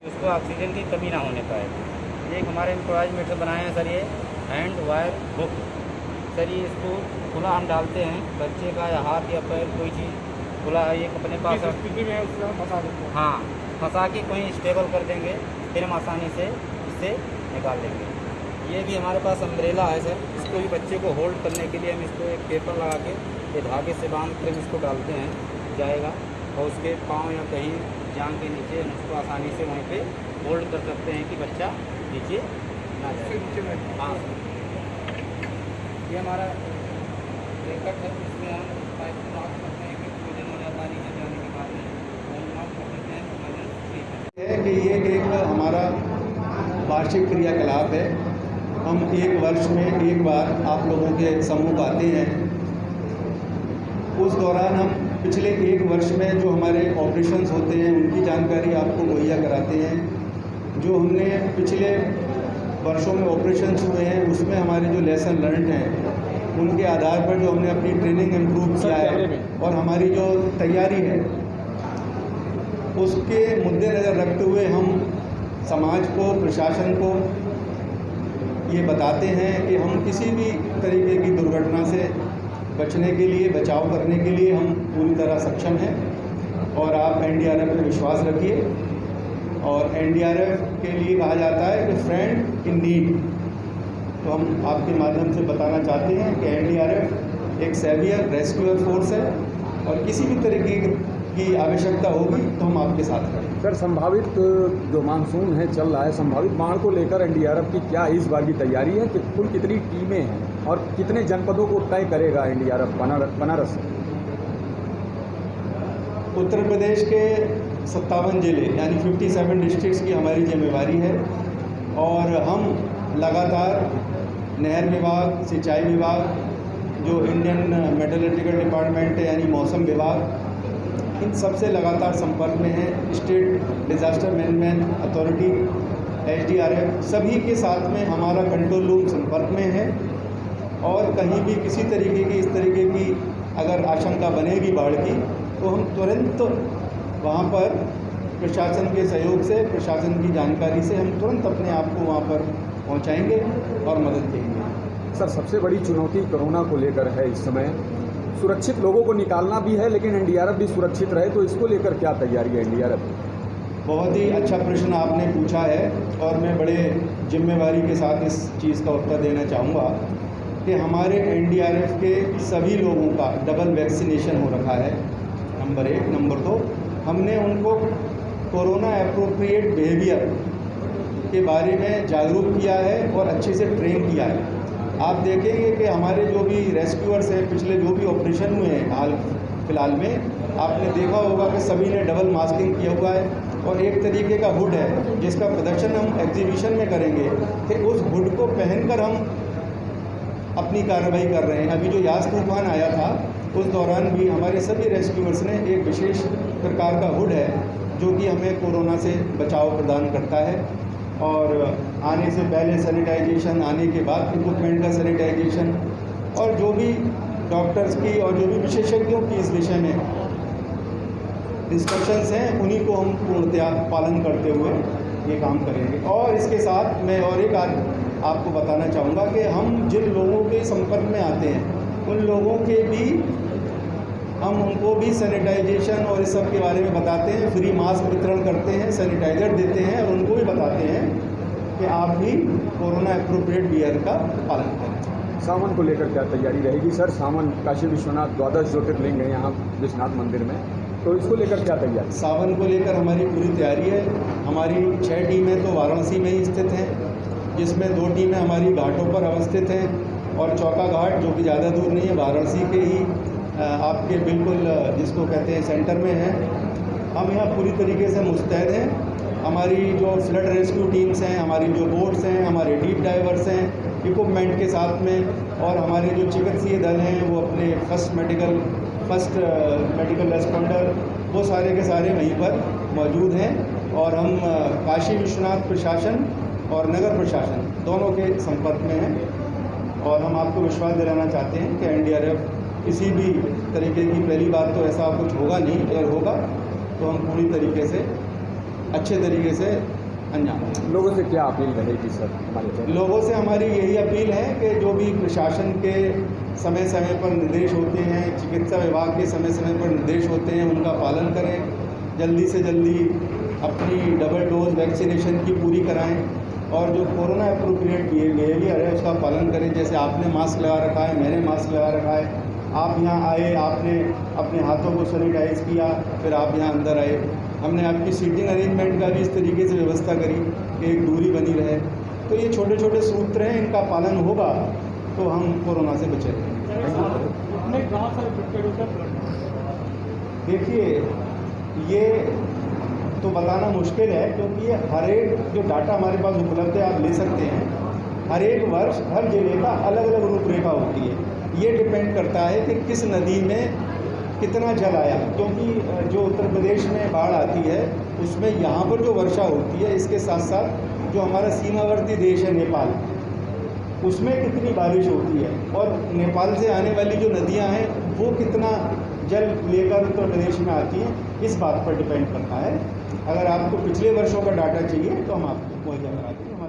उसको ऑक्सीजन की कमी ना होने पाए। एक हमारे एम्प्लॉयज में से बनाए हैं सर ये हैंड वायर हुक। सर ये इसको खुला हम डालते हैं, बच्चे का या हाथ या पैर कोई चीज़ खुला है, एक अपने पास स्थिति में उसमें फंसा देते हैं। हाँ फंसा के कोई स्टेबल कर देंगे, फिर हम आसानी से इससे निकाल लेंगे। ये भी हमारे पास अम्ब्रेला है सर, इसको भी बच्चे को होल्ड करने के लिए हम इसको एक पेपर लगा के ये धागे से बांध कर इसको डालते हैं, जाएगा और उसके पाँव या कहीं जांघ के नीचे हम उसको आसानी से वहीं पे होल्ड कर सकते हैं कि बच्चा नीचे ना जाए। हाँ ये हमारा ब्रेकअप है, इसमें हम पाइप को लॉक करते हैं कि वजन हो जाता है नीचे जाने के बाद में हम लॉक कर देते हैं तो वजन ठीक है। कि ये एक हमारा वार्षिक क्रियाकलाप है। हम एक वर्ष में एक बार आप लोगों के सम्मुख आते हैं। उस दौरान हम पिछले एक वर्ष में जो हमारे ऑपरेशंस होते हैं उनकी जानकारी आपको मुहैया कराते हैं। जो हमने पिछले वर्षों में ऑपरेशंस हुए हैं उसमें हमारे जो लेसन लर्न हैं उनके आधार पर जो हमने अपनी ट्रेनिंग इम्प्रूव किया है और हमारी जो तैयारी है उसके मद्देनज़र रखते हुए हम समाज को, प्रशासन को ये बताते हैं कि हम किसी भी तरीके की दुर्घटना से बचने के लिए, बचाव करने के लिए हम पूरी तरह सक्षम हैं। और आप एनडीआरएफ पे विश्वास रखिए। और एनडीआरएफ के लिए कहा जाता है कि फ्रेंड इन नीड। तो हम आपके माध्यम से बताना चाहते हैं कि एनडीआरएफ एक सेवियर रेस्क्यूअर फोर्स है और किसी भी तरीके की आवश्यकता होगी तो हम आपके साथ हैं। सर संभावित जो मानसून है चल रहा है, संभावित बाढ़ को लेकर एनडीआरएफ की क्या इस बार की तैयारी है कि कुल कितनी टीमें हैं और कितने जनपदों को तय करेगा एनडीआरएफ बनारस? उत्तर प्रदेश के 57 जिले यानी 57 डिस्ट्रिक्ट्स की हमारी जिम्मेवारी है और हम लगातार नहर विभाग, सिंचाई विभाग, जो इंडियन मेट्रोलॉजिकल डिपार्टमेंट है यानी मौसम विभाग, इन सबसे लगातार संपर्क में है। State disaster management authority, SDRF, सभी के साथ में हमारा कंट्रोल रूम संपर्क में है। और कहीं भी किसी तरीके की, इस तरीके की अगर आशंका बनेगी बाढ़ की तो हम तुरंत वहाँ पर प्रशासन के सहयोग से, प्रशासन की जानकारी से हम तुरंत अपने आप को वहाँ पर पहुँचाएंगे और मदद देंगे। सर सबसे बड़ी चुनौती कोरोना को लेकर है इस समय, सुरक्षित लोगों को निकालना भी है लेकिन एनडीआरएफ भी सुरक्षित रहे, तो इसको लेकर क्या तैयारी है एनडीआरएफ? बहुत ही अच्छा प्रश्न आपने पूछा है और मैं बड़े जिम्मेवारी के साथ इस चीज़ का उत्तर देना चाहूँगा कि हमारे एनडीआरएफ के सभी लोगों का डबल वैक्सीनेशन हो रखा है, नंबर 1। नंबर 2, हमने उनको कोरोना एप्रोप्रिएट बिहेवियर के बारे में जागरूक किया है और अच्छे से ट्रेन किया है। आप देखेंगे कि हमारे जो भी रेस्क्यूअर्स हैं, पिछले जो भी ऑपरेशन हुए हैं हाल फिलहाल में, आपने देखा होगा कि सभी ने डबल मास्किंग किया हुआ है और एक तरीके का हुड है जिसका प्रदर्शन हम एग्जीबिशन में करेंगे कि उस हुड को पहनकर हम अपनी कार्रवाई कर रहे हैं। अभी जो यास तूफान आया था उस दौरान भी हमारे सभी रेस्क्यूअर्स ने एक विशेष प्रकार का हुड है जो कि हमें कोरोना से बचाव प्रदान करता है। और आने से पहले सैनिटाइजेशन, आने के बाद इक्विपमेंट का सैनिटाइजेशन और जो भी डॉक्टर्स की और जो भी विशेषज्ञों की इस विषय में इंस्ट्रक्शंस हैं उन्हीं को हम पूर्णतया पालन करते हुए ये काम करेंगे। और इसके साथ मैं और एक आपको बताना चाहूँगा कि हम जिन लोगों के संपर्क में आते हैं उन लोगों के भी हम उनको भी सैनिटाइजेशन और इस सब के बारे में बताते हैं, फ्री मास्क वितरण करते हैं, सैनिटाइज़र देते हैं और उनको भी बताते हैं कि आप भी कोरोना एप्रोप्रिएट बिहेवियर का पालन करें। सावन को लेकर क्या तैयारी रहेगी सर? सावन काशी विश्वनाथ 12 ज्योतिर्लिंग है यहाँ विश्वनाथ मंदिर में, तो इसको लेकर क्या तैयारी? सावन को लेकर हमारी पूरी तैयारी है। हमारी 6 टीमें तो वाराणसी में ही स्थित हैं, जिसमें 2 टीमें हमारी घाटों पर अवस्थित हैं और चौका घाट जो कि ज़्यादा दूर नहीं है, वाराणसी के ही आपके बिल्कुल जिसको कहते हैं सेंटर में है। हम यहाँ पूरी तरीके से मुस्तैद हैं। हमारी जो फ्लड रेस्क्यू टीम्स हैं, हमारी जो बोट्स हैं, हमारे डीप डाइवर्स हैं इक्विपमेंट के साथ में, और हमारे जो चिकित्सीय दल हैं वो अपने फर्स्ट मेडिकल रेस्पॉन्डर वो सारे के सारे वहीं पर मौजूद हैं। और हम काशी विश्वनाथ प्रशासन और नगर प्रशासन दोनों के संपर्क में हैं और हम आपको विश्वास दिलाना चाहते हैं कि एनडीआरएफ किसी भी तरीके की, पहली बात तो ऐसा कुछ होगा नहीं, अगर होगा तो हम पूरी तरीके से अच्छे तरीके से अंजाम दें। लोगों से क्या अपील रहेगी सर हमारे? लोगों से हमारी यही अपील है कि जो भी प्रशासन के समय समय पर निर्देश होते हैं, चिकित्सा विभाग के समय समय पर निर्देश होते हैं, उनका पालन करें। जल्दी से जल्दी अपनी डबल डोज वैक्सीनेशन की पूरी कराएं और जो कोरोना अप्रोप्रिएट बिहेवियर है उसका पालन करें। जैसे आपने मास्क लगा रखा है, मैंने मास्क लगा रखा है, आप यहाँ आए, आपने अपने हाथों को सैनिटाइज किया, फिर आप यहाँ अंदर आए। हमने आपकी सीटिंग अरेंजमेंट का भी इस तरीके से व्यवस्था करी कि एक दूरी बनी रहे। तो ये छोटे छोटे सूत्र हैं, इनका पालन होगा तो हम कोरोना से बचे रहेंगे। देखिए, ये तो बताना मुश्किल है क्योंकि ये हर एक जो डाटा हमारे पास उपलब्ध है आप ले सकते हैं। हर एक वर्ष हर जिले का अलग अलग रूपरेखा होती है। ये डिपेंड करता है कि किस नदी में कितना जल आया, क्योंकि जो उत्तर प्रदेश में बाढ़ आती है उसमें यहाँ पर जो वर्षा होती है, इसके साथ साथ जो हमारा सीमावर्ती देश है नेपाल, उसमें कितनी बारिश होती है और नेपाल से आने वाली जो नदियाँ हैं वो कितना जल लेकर उत्तर प्रदेश में आती हैं, इस बात पर डिपेंड करता है। अगर आपको पिछले वर्षों का डाटा चाहिए तो हम आपको मुहैया करा देंगे।